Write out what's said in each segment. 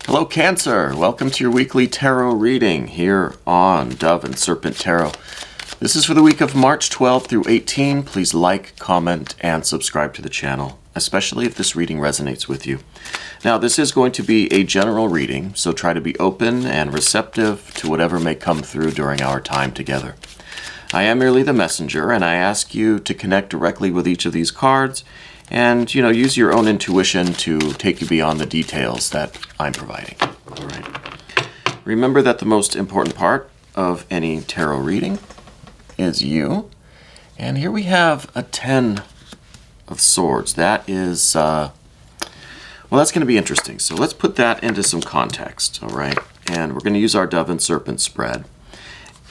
Hello Cancer, welcome to your weekly tarot reading here on Dove and Serpent Tarot. This is for the week of March 12 through 18. Please like, comment, and subscribe to the channel, especially if this reading resonates with you. Now this is going to be a general reading, so try to be open and receptive to whatever may come through during our time together. I am merely the messenger, and I ask you to connect directly with each of these cards and, use your own intuition to take you beyond the details that I'm providing. All right. Remember that the most important part of any tarot reading is you. And here we have a 10 of Swords. That is, well, that's going to be interesting. So let's put that into some context, all right? And we're going to use our Dove and Serpent spread.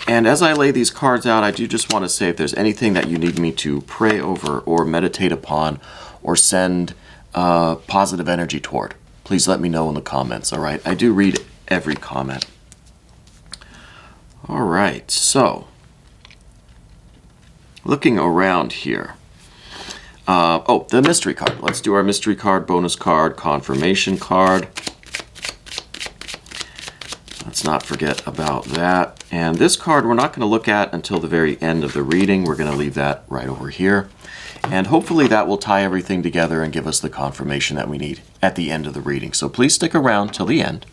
And as I lay these cards out, I do just want to say if there's anything that you need me to pray over or meditate upon or send positive energy toward, please let me know in the comments, all right? I do read every comment. All right, so looking around here. Oh, the mystery card. Let's do our mystery card, bonus card, confirmation card. Let's not forget about that. And this card we're not going to look at until the very end of the reading. We're going to leave that right over here. And hopefully that will tie everything together and give us the confirmation that we need at the end of the reading. So please stick around till the end.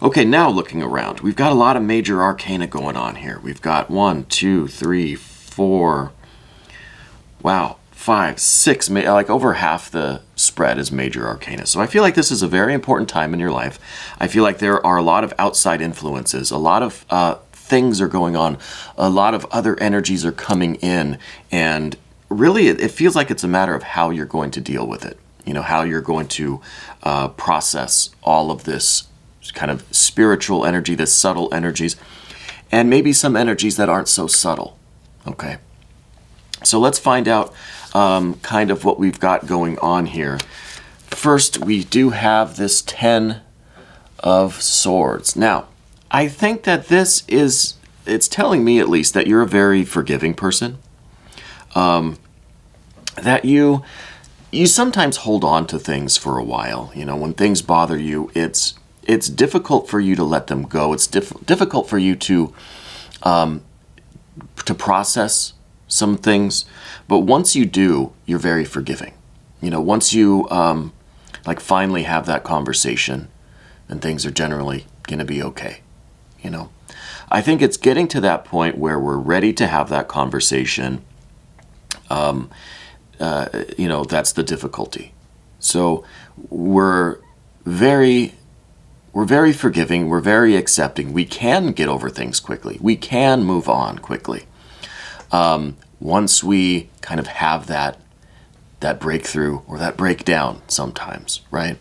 Okay, now looking around. We've got a lot of major arcana going on here. We've got 1, 2, 3, 4, wow, 5, 6, like over half the spread is major arcana. So I feel like this is a very important time in your life. I feel like there are a lot of outside influences, a lot of things are going on, a lot of other energies are coming in, and really it feels like it's a matter of how you're going to deal with it. How you're going to process all of this kind of spiritual energy, this subtle energies, and maybe some energies that aren't so subtle. Okay. So let's find out kind of what we've got going on here. First, we do have this 10 of Swords. Now, I think that this is, it's telling me at least that you're a very forgiving person. That you sometimes hold on to things for a while. When things bother you, it's difficult for you to let them go. It's difficult for you to process some things, but once you do, you're very forgiving. Once you like finally have that conversation, then things are generally going to be okay. I think it's getting to that point where we're ready to have that conversation. That's the difficulty. So we're very forgiving. We're very accepting. We can get over things quickly. We can move on quickly. Once we kind of have that breakthrough or that breakdown sometimes, right?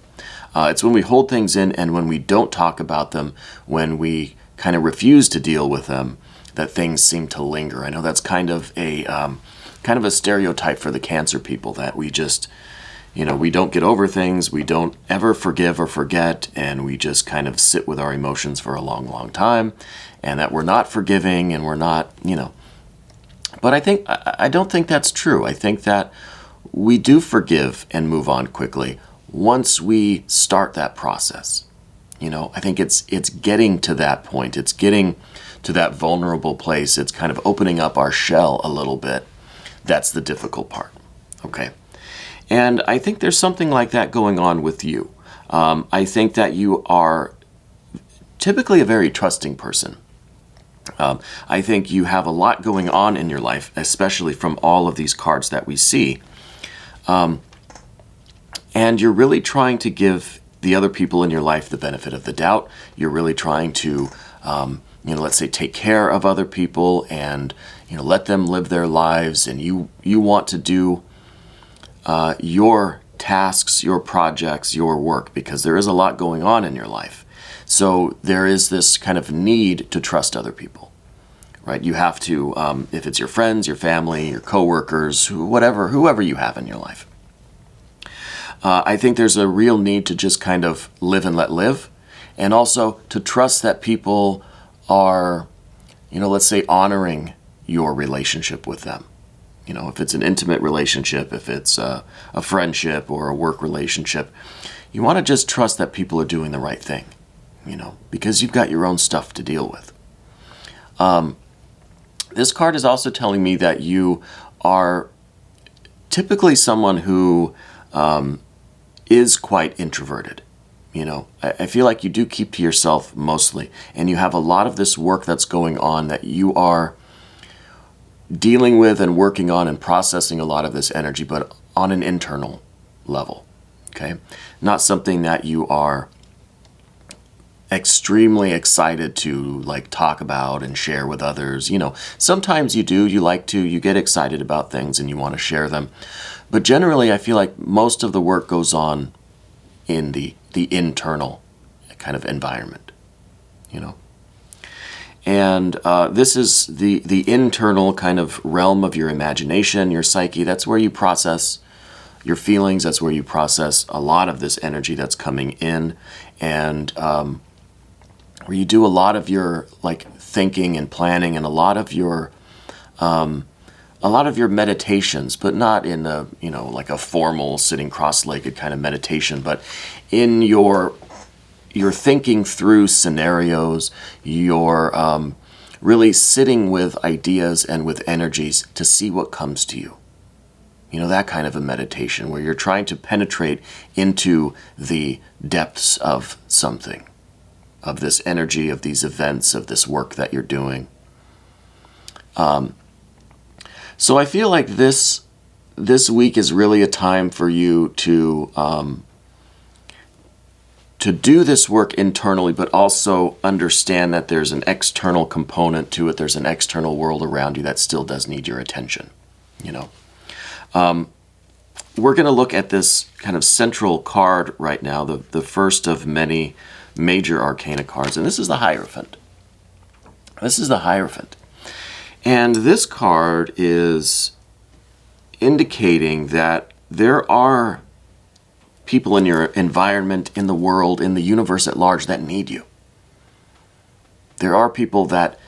It's when we hold things in and when we don't talk about them, when we kind of refuse to deal with them, that things seem to linger. I know that's kind of a stereotype for the Cancer people, that we just, we don't get over things, we don't ever forgive or forget, and we just kind of sit with our emotions for a long, long time, and that we're not forgiving and we're not, But I don't think that's true. I think that we do forgive and move on quickly once we start that process. I think it's getting to that point. It's getting to that vulnerable place. It's kind of opening up our shell a little bit. That's the difficult part. Okay. And I think there's something like that going on with you. I think that you are typically a very trusting person. I think you have a lot going on in your life, especially from all of these cards that we see. And you're really trying to give the other people in your life the benefit of the doubt. You're really trying to, let's say, take care of other people and, let them live their lives. And you want to do your tasks, your projects, your work, because there is a lot going on in your life. So there is this kind of need to trust other people, right? You have to, if it's your friends, your family, your coworkers, whoever you have in your life. I think there's a real need to just kind of live and let live, and also to trust that people are, let's say, honoring your relationship with them. If it's an intimate relationship, if it's a friendship or a work relationship, You want to just trust that people are doing the right thing, because you've got your own stuff to deal with. This card is also telling me that you are typically someone who is quite introverted. I feel like you do keep to yourself mostly, and you have a lot of this work that's going on that you are dealing with and working on and processing a lot of this energy, but on an internal level, okay? Not something that you are extremely excited to talk about and share with others. Sometimes you do, you get excited about things and you want to share them. But generally, I feel like most of the work goes on in the internal kind of environment, And this is the internal kind of realm of your imagination, your psyche. That's where you process your feelings. That's where you process a lot of this energy that's coming in, and where you do a lot of your thinking and planning, and a lot of your meditations, but not in a a formal sitting cross-legged kind of meditation, but in your thinking through scenarios, you're really sitting with ideas and with energies to see what comes to you. That kind of a meditation where you're trying to penetrate into the depths of something, of this energy, of these events, of this work that you're doing. So I feel like this week is really a time for you to do this work internally, but also understand that there's an external component to it. There's an external world around you that still does need your attention. We're going to look at this kind of central card right now, the first of many major arcana cards, and this is the Hierophant. This is the Hierophant. And this card is indicating that there are people in your environment, in the world, in the universe at large that need you. There are people that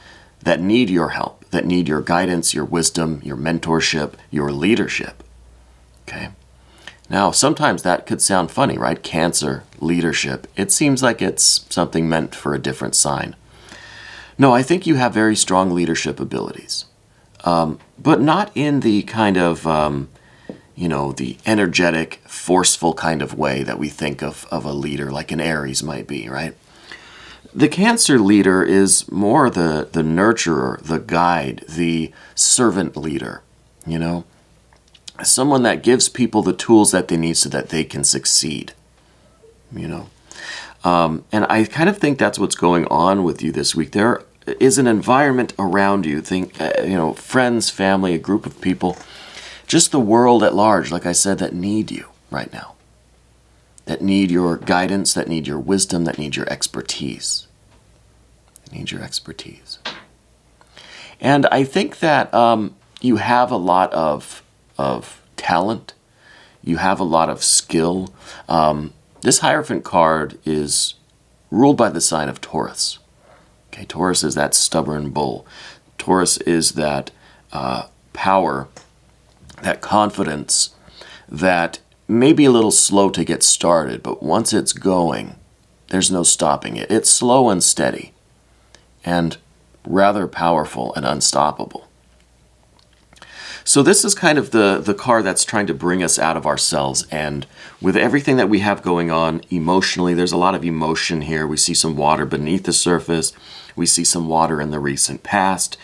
need your help, that need your guidance, your wisdom, your mentorship, your leadership. Okay? Now, sometimes that could sound funny, right? Cancer, leadership. It seems like it's something meant for a different sign. No, I think you have very strong leadership abilities, but not in the kind of, the energetic, forceful kind of way that we think of a leader, like an Aries might be, right? The Cancer leader is more the nurturer, the guide, the servant leader, someone that gives people the tools that they need so that they can succeed, And I kind of think that's what's going on with you this week. There is an environment around you, friends, family, a group of people, just the world at large, like I said, that need you right now. That need your guidance, that need your wisdom, that need your expertise. That need your expertise. And I think that you have a lot of talent. You have a lot of skill. This Hierophant card is ruled by the sign of Taurus. Okay, Taurus is that stubborn bull. Taurus is that power, that confidence that may be a little slow to get started, but once it's going, there's no stopping it. It's slow and steady and rather powerful and unstoppable. So this is kind of the card that's trying to bring us out of ourselves, and with everything that we have going on emotionally, there's a lot of emotion here. We see some water beneath the surface. We see some water in the recent past.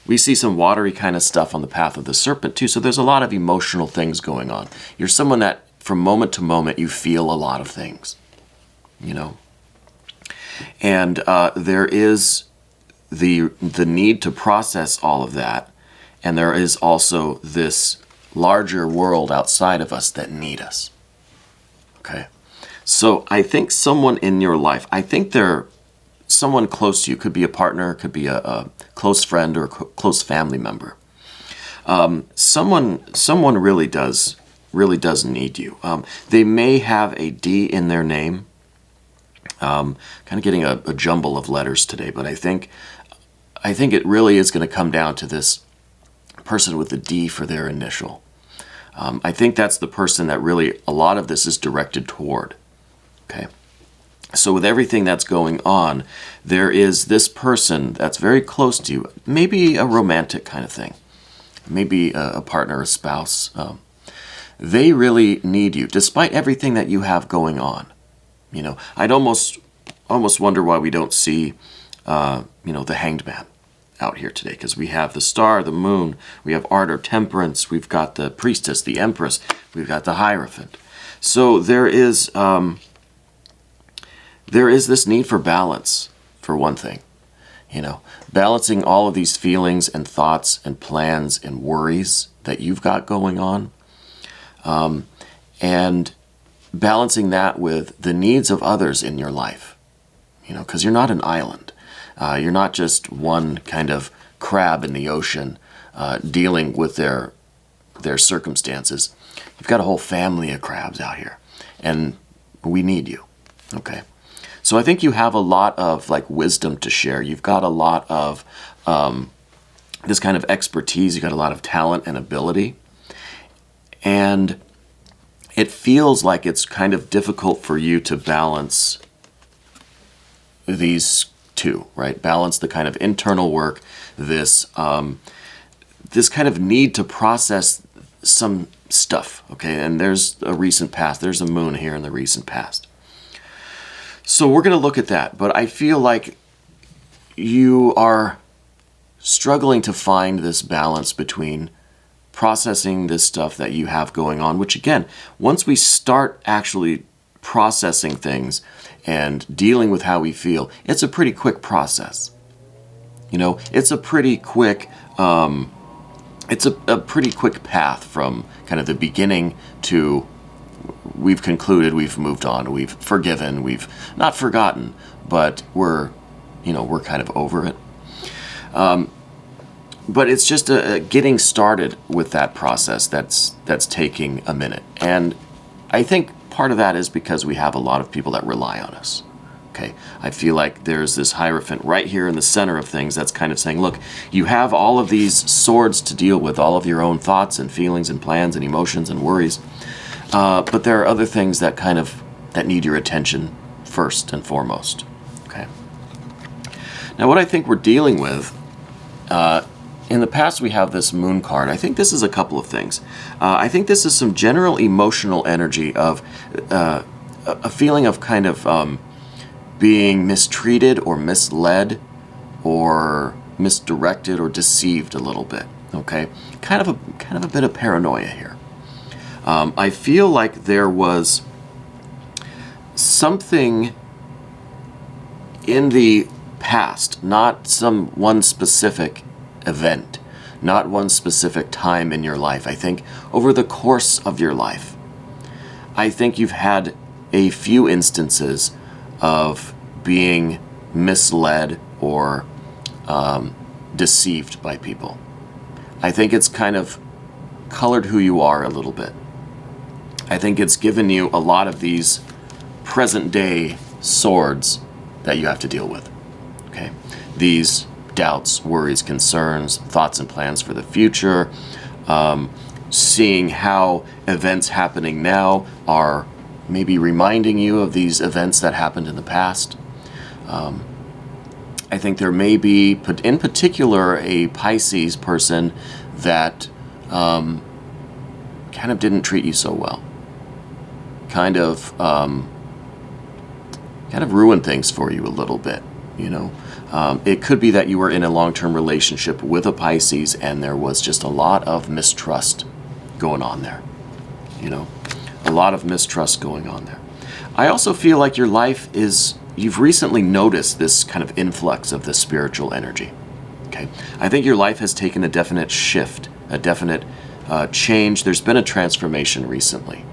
We see some watery kind of stuff on the path of the Serpent too, so there's a lot of emotional things going on. You're someone that from moment to moment you feel a lot of things, And there is the need to process all of that. And there is also this larger world outside of us that need us. Okay? So I think someone in your life, I think they're someone close to you, could be a partner, could be a close friend or a close family member. Someone really does need you. They may have a D in their name. Kind of getting a jumble of letters today, but I think it really is going to come down to this person with a D for their initial. I think that's the person that really a lot of this is directed toward. Okay. So with everything that's going on, there is this person that's very close to you, maybe a romantic kind of thing, maybe a partner, a spouse. They really need you, despite everything that you have going on. You know, I'd almost wonder why we don't see, the Hanged Man out here today, because we have the star, the moon, we have ardor, temperance, we've got the priestess, the empress, we've got the hierophant. So there is this need for balance, for one thing. You know, balancing all of these feelings and thoughts and plans and worries that you've got going on, and balancing that with the needs of others in your life. You know, because you're not an island. You're not just one kind of crab in the ocean dealing with their circumstances. You've got a whole family of crabs out here, and we need you. Okay. So I think you have a lot of like wisdom to share. You've got a lot of this kind of expertise. You've got a lot of talent and ability. And it feels like it's kind of difficult for you to balance these two, right? Balance the kind of internal work, this kind of need to process some stuff, okay? And there's a recent past. There's a moon here in the recent past. So we're going to look at that, but I feel like you are struggling to find this balance between processing this stuff that you have going on, which again, once we start actually processing things and dealing with how we feel, it's a pretty quick process. You know, it's a pretty quick, it's a pretty quick path from kind of the beginning to we've concluded, we've moved on, we've forgiven, we've not forgotten, but we're kind of over it. But it's just getting started with that process that's taking a minute. And I think part of that is because we have a lot of people that rely on us. Okay, I feel like there's this Hierophant right here in the center of things that's kind of saying, look, you have all of these swords to deal with, all of your own thoughts and feelings and plans and emotions and worries. But there are other things that that need your attention first and foremost. Okay. Now, what I think we're dealing with, in the past we have this moon card. I think this is a couple of things. I think this is some general emotional energy of a feeling of kind of being mistreated or misled or misdirected or deceived a little bit. Okay, kind of a bit of paranoia here. I feel like there was something in the past, not some one specific event, not one specific time in your life. I think over the course of your life, I think you've had a few instances of being misled or deceived by people. I think it's kind of colored who you are a little bit. I think it's given you a lot of these present day swords that you have to deal with. Okay, these doubts, worries, concerns, thoughts and plans for the future, seeing how events happening now are maybe reminding you of these events that happened in the past. I think there may be, in particular, a Pisces person that kind of didn't treat you so well. Kind of ruined things for you a little bit, you know. It could be that you were in a long-term relationship with a Pisces and there was just a lot of mistrust going on there, you know. A lot of mistrust going on there. I also feel like your life you've recently noticed this kind of influx of this spiritual energy. Okay, I think your life has taken a definite shift, a definite change. There's been a transformation recently,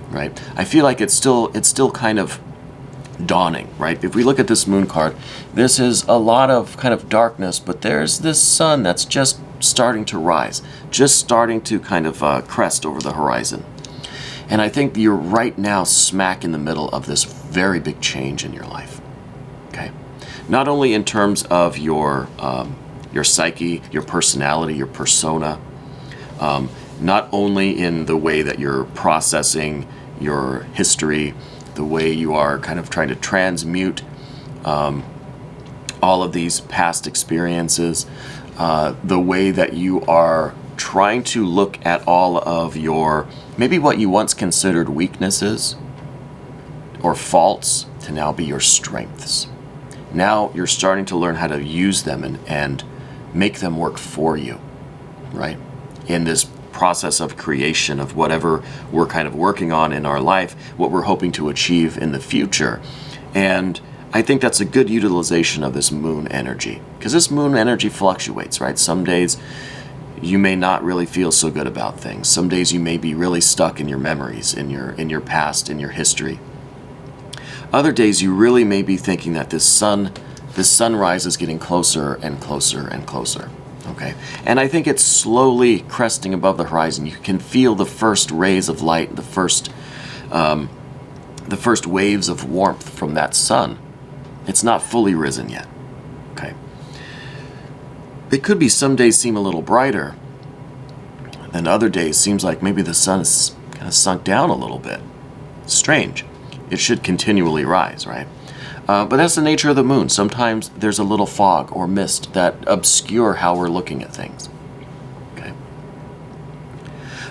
right? I feel like it's still kind of dawning, right? If we look at this moon card, this is a lot of kind of darkness, but there's this sun that's just starting to rise, just starting to kind of crest over the horizon. And I think you're right now smack in the middle of this very big change in your life. Okay, not only in terms of your psyche, your personality, your persona, not only in the way that you're processing your history, the way you are kind of trying to transmute all of these past experiences, the way that you are trying to look at all of your, maybe what you once considered weaknesses or faults, to now be your strengths. Now you're starting to learn how to use them and make them work for you, right? In this process of creation of whatever we're kind of working on in our life, what we're hoping to achieve in the future. And I think that's a good utilization of this moon energy, because this moon energy fluctuates, right? Some days you may not really feel so good about things. Some days you may be really stuck in your memories, in your past, in your history. Other days you really may be thinking that this sunrise is getting closer and closer and closer. Okay, and I think it's slowly cresting above the horizon. You can feel the first rays of light, the first waves of warmth from that sun. It's not fully risen yet. Okay, it could be some days seem a little brighter, then other days seems like maybe the sun is kind of sunk down a little bit. Strange. It should continually rise, right? But that's the nature of the moon. Sometimes there's a little fog or mist that obscure how we're looking at things. Okay.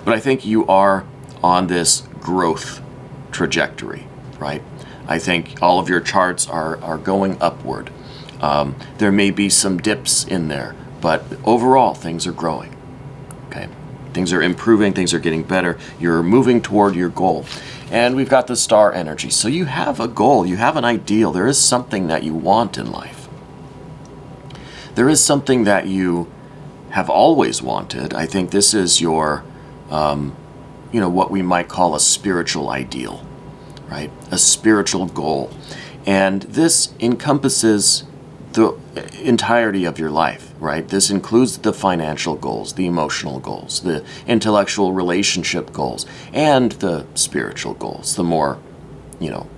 But I think you are on this growth trajectory, right? I think all of your charts are going upward. There may be some dips in there, but overall things are growing. Okay. Things are improving, things are getting better. You're moving toward your goal. And we've got the star energy. So you have a goal, you have an ideal. There is something that you want in life. There is something that you have always wanted. I think this is your, what we might call a spiritual ideal, right? A spiritual goal. And this encompasses the entirety of your life, right? This includes the financial goals, the emotional goals, the intellectual relationship goals, and the spiritual goals, the more,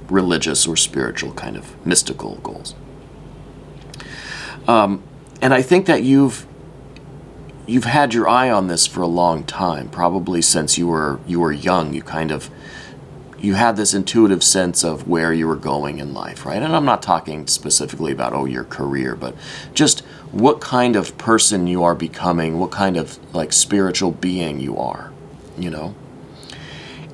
religious or spiritual kind of mystical goals. And I think that you've had your eye on this for a long time, probably since you were young. You had this intuitive sense of where you were going in life, right? And I'm not talking specifically about, your career, but just what kind of person you are becoming, what kind of spiritual being you are,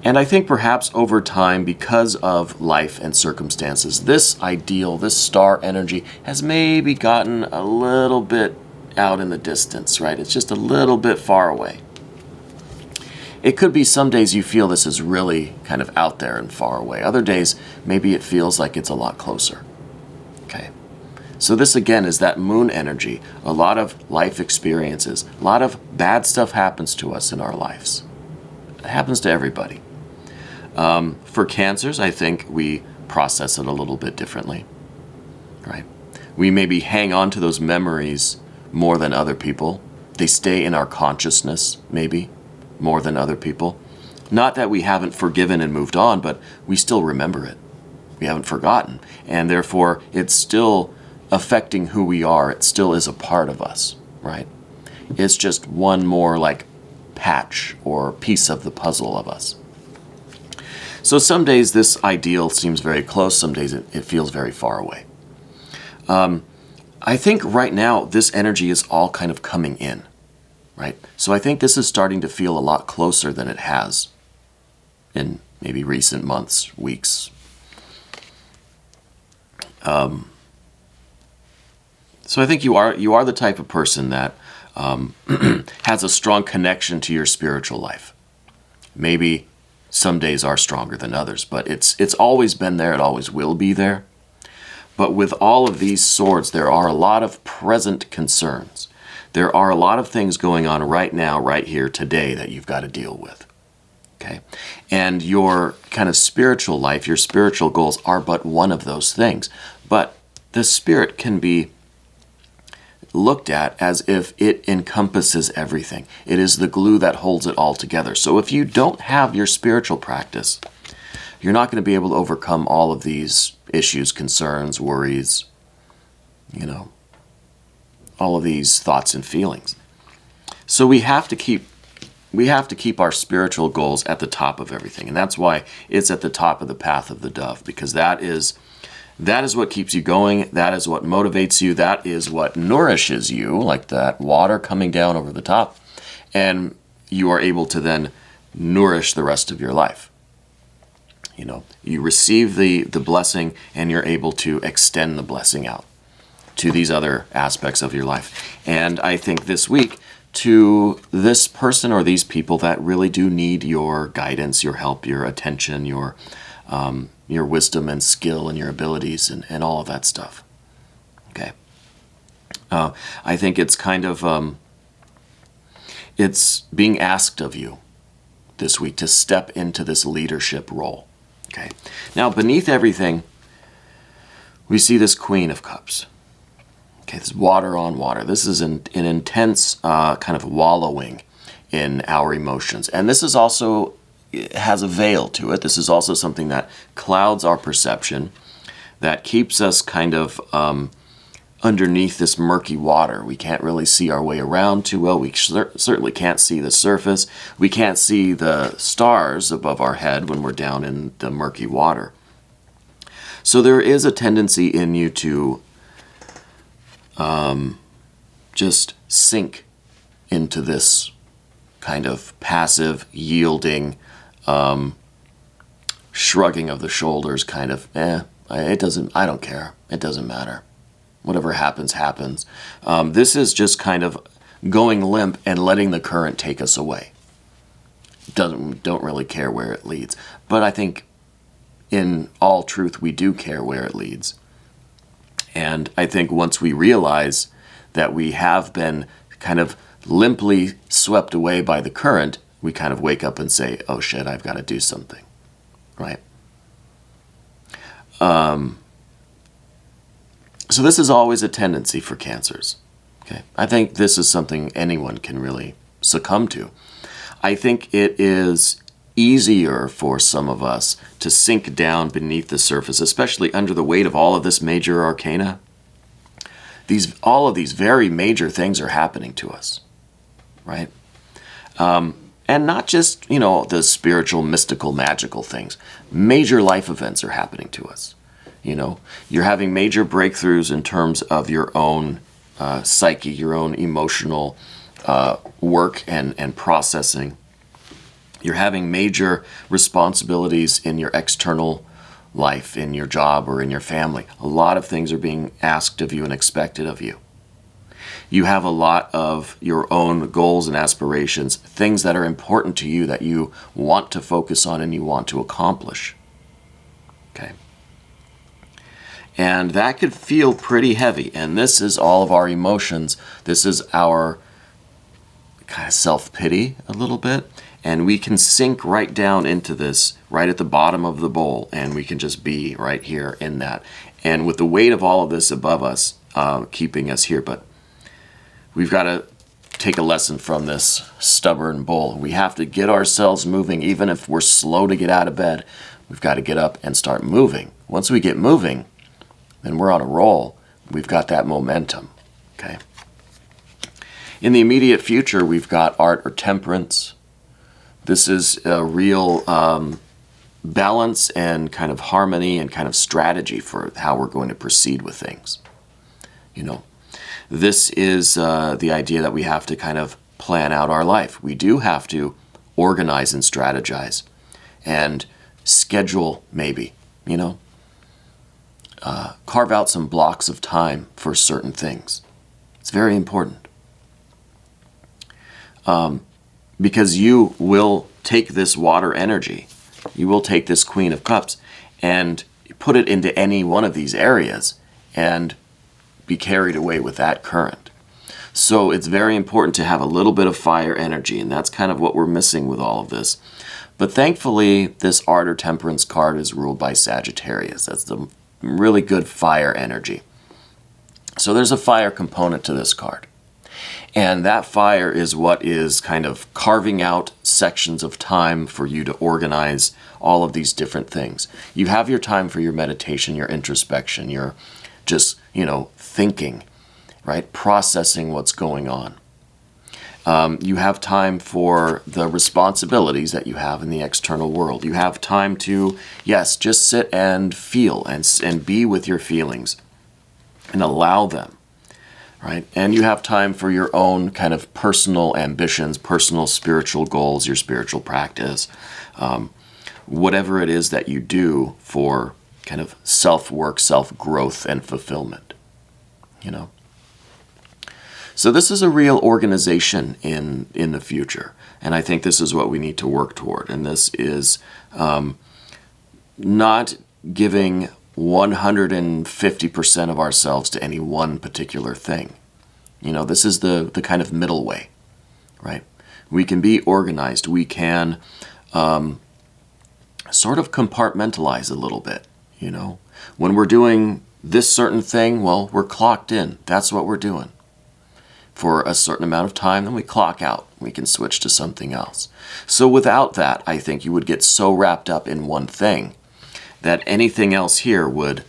And I think perhaps over time, because of life and circumstances, this ideal, this star energy has maybe gotten a little bit out in the distance, right? It's just a little bit far away. It could be some days you feel this is really kind of out there and far away. Other days, maybe it feels like it's a lot closer. Okay. So this again is that moon energy. A lot of life experiences. A lot of bad stuff happens to us in our lives. It happens to everybody. For cancers, I think we process it a little bit differently. Right? We maybe hang on to those memories more than other people. They stay in our consciousness, maybe, more than other people. Not that we haven't forgiven and moved on, but we still remember it. We haven't forgotten. And therefore, it's still affecting who we are. It still is a part of us, right? It's just one more patch or piece of the puzzle of us. So some days this ideal seems very close. Some days it feels very far away. I think right now this energy is all kind of coming in. Right? So I think this is starting to feel a lot closer than it has in maybe recent months, weeks. So I think you are the type of person that has a strong connection to your spiritual life. Maybe some days are stronger than others, but it's always been there. It always will be there. But with all of these swords, there are a lot of present concerns. There are a lot of things going on right now, right here, today, that you've got to deal with. Okay? And your kind of spiritual life, your spiritual goals are but one of those things. But the spirit can be looked at as if it encompasses everything. It is the glue that holds it all together. So if you don't have your spiritual practice, you're not going to be able to overcome all of these issues, concerns, worries, all of these thoughts and feelings. So we have to keep we have to keep our spiritual goals at the top of everything. And that's why it's at the top of the path of the dove, because that is what keeps you going. That is what motivates you. That is what nourishes you, like that water coming down over the top. And you are able to then nourish the rest of your life. You receive the blessing, and you're able to extend the blessing out to these other aspects of your life. And I think this week, to this person or these people that really do need your guidance, your help, your attention, your wisdom and skill and your abilities and all of that stuff. Okay. I think it's kind of, it's being asked of you this week to step into this leadership role. Okay. Now, beneath everything, we see this Queen of Cups. Okay, this water on water. This is an intense kind of wallowing in our emotions. And this is also, it has a veil to it. This is also something that clouds our perception, that keeps us kind of underneath this murky water. We can't really see our way around too well. We certainly can't see the surface. We can't see the stars above our head when we're down in the murky water. So there is a tendency in you to just sink into this kind of passive, yielding, shrugging of the shoulders, kind of, I don't care. It doesn't matter. Whatever happens, happens. This is just kind of going limp and letting the current take us away. Don't really care where it leads. But I think in all truth, we do care where it leads. And I think once we realize that we have been kind of limply swept away by the current, we kind of wake up and say, oh shit, I've got to do something, right? So this is always a tendency for Cancers. Okay, I think this is something anyone can really succumb to. I think it is easier for some of us to sink down beneath the surface, especially under the weight of all of this major arcana. All of these very major things are happening to us, right? And not just, the spiritual, mystical, magical things. Major life events are happening to us. You're having major breakthroughs in terms of your own psyche, your own emotional work and processing. You're having major responsibilities in your external life, in your job or in your family. A lot of things are being asked of you and expected of you. You have a lot of your own goals and aspirations, things that are important to you that you want to focus on and you want to accomplish. Okay. And that could feel pretty heavy. And this is all of our emotions. This is our kind of self-pity a little bit. And we can sink right down into this, right at the bottom of the bowl, and we can just be right here in that. And with the weight of all of this above us, keeping us here. But we've got to take a lesson from this stubborn bull. We have to get ourselves moving, even if we're slow to get out of bed. We've got to get up and start moving. Once we get moving, then we're on a roll. We've got that momentum, okay? In the immediate future, we've got art or temperance. This is a real balance and kind of harmony and kind of strategy for how we're going to proceed with things. This is the idea that we have to kind of plan out our life. We do have to organize and strategize and schedule, maybe, carve out some blocks of time for certain things. It's very important. Because you will take this water energy, you will take this Queen of Cups and put it into any one of these areas and be carried away with that current. So it's very important to have a little bit of fire energy, and that's kind of what we're missing with all of this. But thankfully, this art or temperance card is ruled by Sagittarius. That's the really good fire energy. So there's a fire component to this card. And that fire is what is kind of carving out sections of time for you to organize all of these different things. You have your time for your meditation, your introspection, your just, thinking, right? Processing what's going on. You have time for the responsibilities that you have in the external world. You have time to, yes, just sit and feel and be with your feelings and allow them, right? And you have time for your own kind of personal ambitions, personal spiritual goals, your spiritual practice, whatever it is that you do for kind of self-work, self-growth, and fulfillment, you know? So this is a real organization in the future, and I think this is what we need to work toward. And this is not giving 150% of ourselves to any one particular thing. You know, this is the kind of middle way, right? We can be organized. We can sort of compartmentalize a little bit, you know. When we're doing this certain thing, well, we're clocked in. That's what we're doing for a certain amount of time, then we clock out. We can switch to something else. So without that, I think you would get so wrapped up in one thing that anything else here would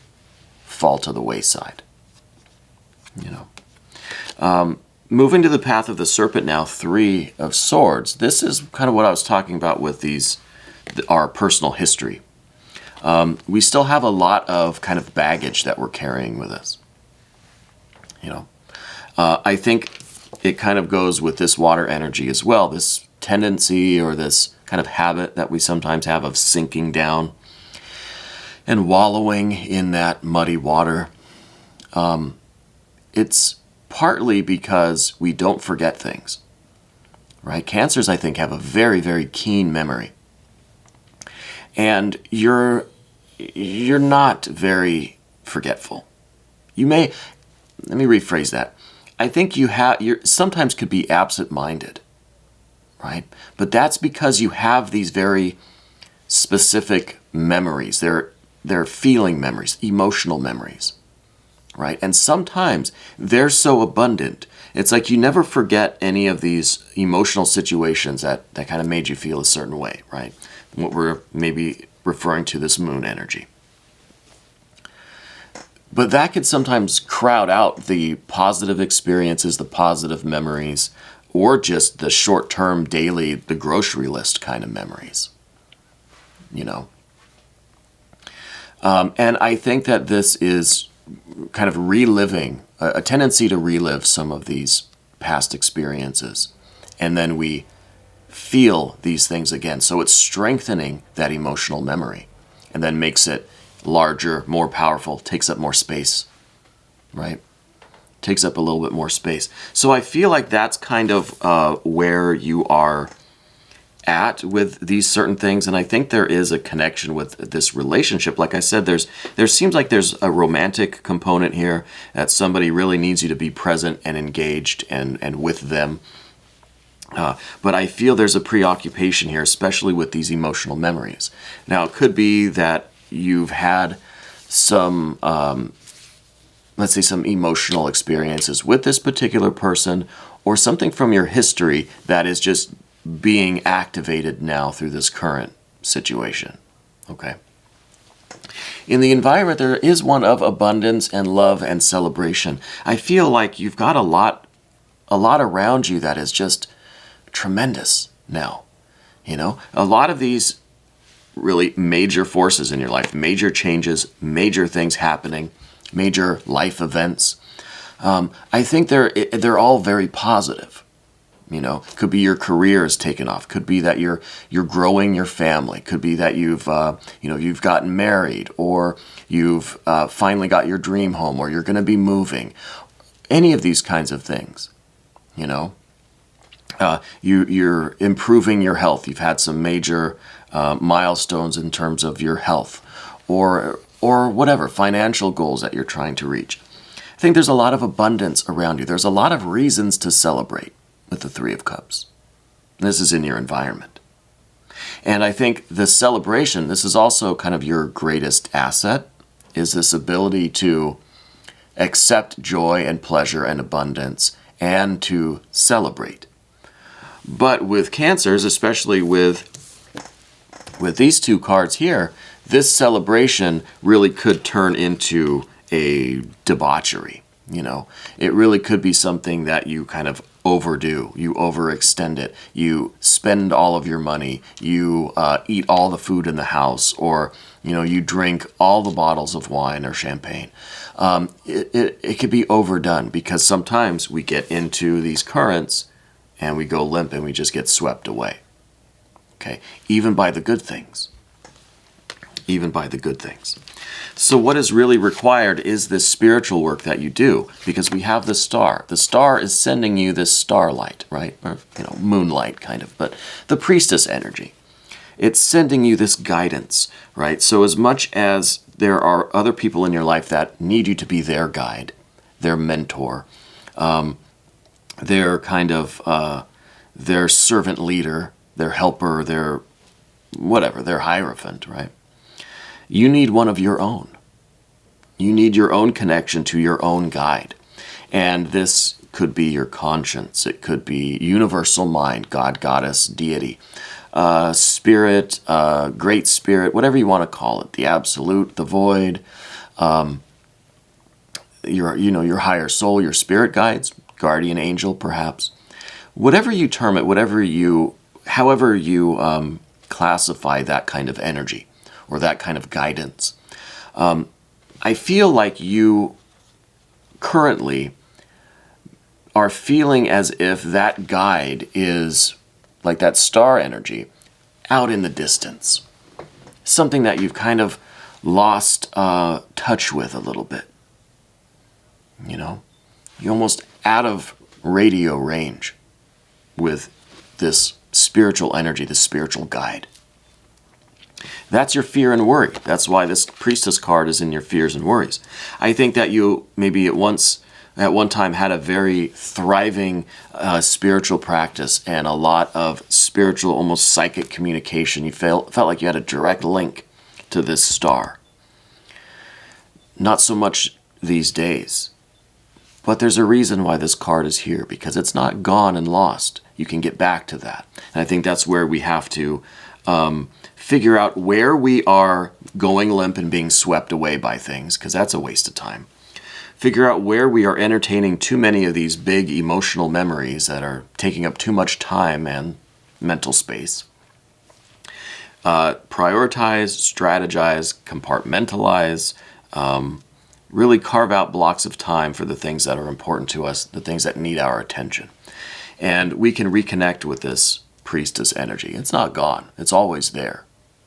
fall to the wayside. You know. Moving to the path of the serpent now, 3 of Swords. This is kind of what I was talking about with our personal history. We still have a lot of kind of baggage that we're carrying with us. You know. I think it kind of goes with this water energy as well, this tendency or this kind of habit that we sometimes have of sinking down and wallowing in that muddy water. It's partly because we don't forget things, right? Cancers, I think, have a very, very keen memory. And you're not very forgetful. Let me rephrase that. I think you sometimes could be absent-minded, right? But that's because you have these very specific memories. They're feeling memories, emotional memories, right? And sometimes they're so abundant. It's like you never forget any of these emotional situations that kind of made you feel a certain way, right? What we're maybe referring to, this moon energy. But that could sometimes crowd out the positive experiences, the positive memories, or just the short-term, daily, the grocery list kind of memories, you know. And I think that this is kind of reliving, a tendency to relive some of these past experiences. And then we feel these things again. So it's strengthening that emotional memory and then makes it larger, more powerful, takes up more space, right? Takes up a little bit more space. So I feel like that's kind of where you are at with these certain things, and I think there is a connection with this relationship. Like I said, there seems like there's a romantic component here, that somebody really needs you to be present and engaged and with them. But I feel there's a preoccupation here, especially with these emotional memories. Now, it could be that you've had some, let's say, some emotional experiences with this particular person, or something from your history that is just being activated now through this current situation. Okay. In the environment, there is one of abundance and love and celebration. I feel like you've got a lot around you that is just tremendous now. You know, a lot of these really major forces in your life, major changes, major things happening, major life events. I think they're all very positive. You know, could be your career is taken off. Could be that you're growing your family. Could be that you've gotten married, or you've finally got your dream home, or you're going to be moving. Any of these kinds of things, you know. You're improving your health. You've had some major milestones in terms of your health, or whatever financial goals that you're trying to reach. I think there's a lot of abundance around you. There's a lot of reasons to celebrate with the 3 of Cups. This is in your environment. And I think the celebration, this is also kind of your greatest asset, is this ability to accept joy and pleasure and abundance and to celebrate. But with Cancers, especially with these 2 cards here, this celebration really could turn into a debauchery. You know, it really could be something that you kind of overdo, you overextend it, you spend all of your money, you eat all the food in the house, or you drink all the bottles of wine or champagne. It could be overdone, because sometimes we get into these currents and we go limp and we just get swept away. Okay, even by the good things. Even by the good things. So what is really required is this spiritual work that you do, because we have the star. The star is sending you this starlight, right? Or, moonlight kind of, but the priestess energy. It's sending you this guidance, right? So as much as there are other people in your life that need you to be their guide, their mentor, their kind of, their servant leader, their helper, their whatever, their hierophant, right? You need one of your own. You need your own connection to your own guide. And this could be your conscience. It could be universal mind, God, goddess, deity, spirit, great spirit, whatever you want to call it, the absolute, the void, your higher soul, your spirit guides, guardian angel perhaps. Whatever you term it, however you classify that kind of energy or that kind of guidance. I feel like you currently are feeling as if that guide is, like that star energy, out in the distance. Something that you've kind of lost touch with a little bit. You're almost out of radio range with this spiritual energy, this spiritual guide. That's your fear and worry. That's why this priestess card is in your fears and worries. I think that you maybe at one time had a very thriving spiritual practice and a lot of spiritual, almost psychic communication. You felt like you had a direct link to this star. Not so much these days. But there's a reason why this card is here, because it's not gone and lost. You can get back to that. And I think that's where we have to figure out where we are going limp and being swept away by things, because that's a waste of time. Figure out where we are entertaining too many of these big emotional memories that are taking up too much time and mental space. Prioritize, strategize, compartmentalize, really carve out blocks of time for the things that are important to us, the things that need our attention. And we can reconnect with this priestess energy. It's not gone. It's always there.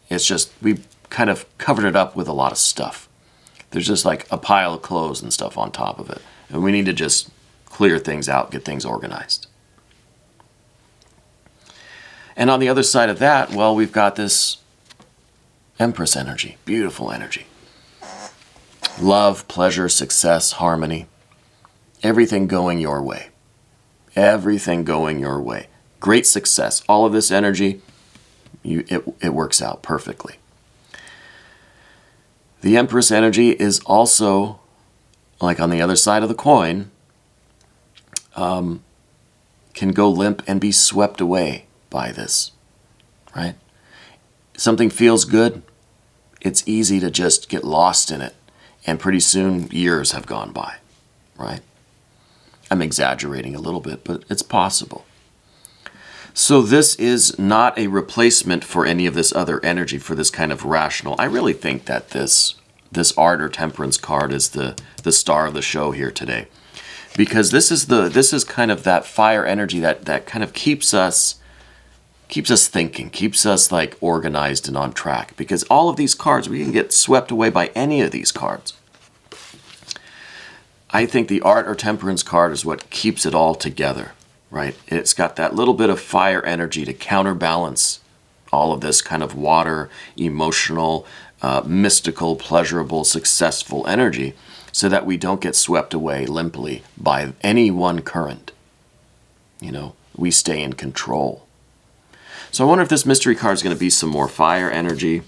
It's just we kind of covered it up with a lot of stuff. There's just like a pile of clothes and stuff on top of it. And we need to just clear things out, get things organized. And on the other side of that, well, we've got this Empress energy, beautiful energy. Love, pleasure, success, harmony, everything going your way. Everything going your way. Great success. All of this energy, it works out perfectly. The Empress energy is also, like on the other side of the coin, can go limp and be swept away by this, right? Something feels good, it's easy to just get lost in it, and pretty soon years have gone by, right? I'm exaggerating a little bit, but it's possible. So this is not a replacement for any of this other energy, for this kind of rational. I really think that this art or temperance card is the star of the show here today, because this is kind of that fire energy that kind of keeps us thinking, keeps us like organized and on track. Because all of these cards, we can get swept away by any of these cards. I think the art or temperance card is what keeps it all together, right? It's got that little bit of fire energy to counterbalance all of this kind of water, emotional, mystical, pleasurable, successful energy, so that we don't get swept away limply by any one current. We stay in control. So I wonder if this mystery card is going to be some more fire energy.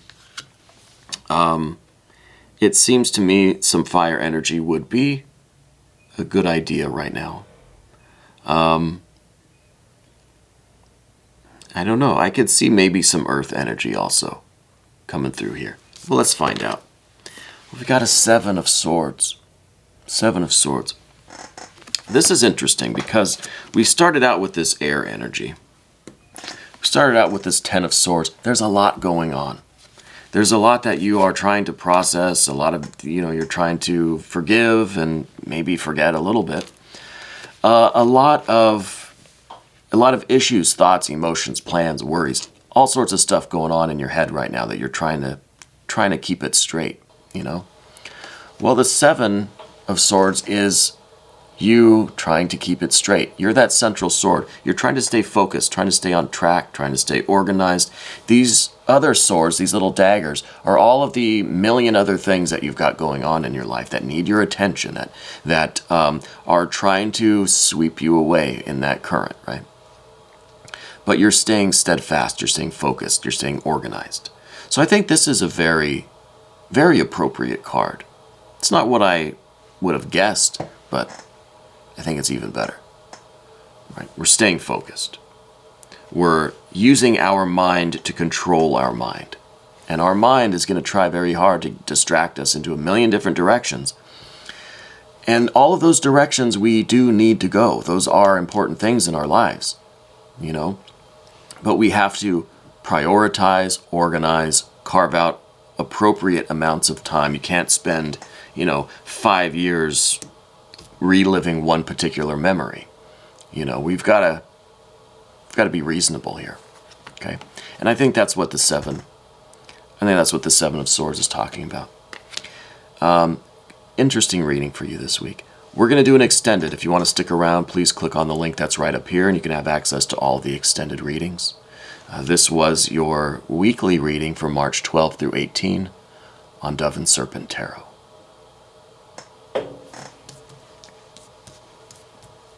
It seems to me some fire energy would be a good idea right now. I don't know. I could see maybe some earth energy also coming through here. Well, let's find out. We've got a 7 of Swords. 7 of Swords. this is interesting because we started out with this air energy. We started out with this Ten of Swords. There's a lot going on. There's a lot that you are trying to process, a lot of, you're trying to forgive and maybe forget a little bit. A lot of issues, thoughts, emotions, plans, worries, all sorts of stuff going on in your head right now that you're trying to keep it straight, Well, the Seven of Swords is you trying to keep it straight. You're that central sword. You're trying to stay focused, trying to stay on track, trying to stay organized. These other swords, these little daggers, are all of the million other things that you've got going on in your life that need your attention, that are trying to sweep you away in that current, right? But you're staying steadfast, you're staying focused, you're staying organized. So I think this is a very, very appropriate card. It's not what I would have guessed, but I think it's even better. Right? We're staying focused. We're using our mind to control our mind. And our mind is going to try very hard to distract us into a million different directions. And all of those directions we do need to go. Those are important things in our lives, But we have to prioritize, organize, carve out appropriate amounts of time. You can't spend, 5 years reliving one particular memory. We've got to be reasonable here. Okay? And I think that's what the Seven of Swords is talking about. Interesting reading for you this week. We're going to do an extended. If you want to stick around, please click on the link that's right up here and you can have access to all the extended readings. This was your weekly reading for March 12th through 18 on Dove and Serpent Tarot.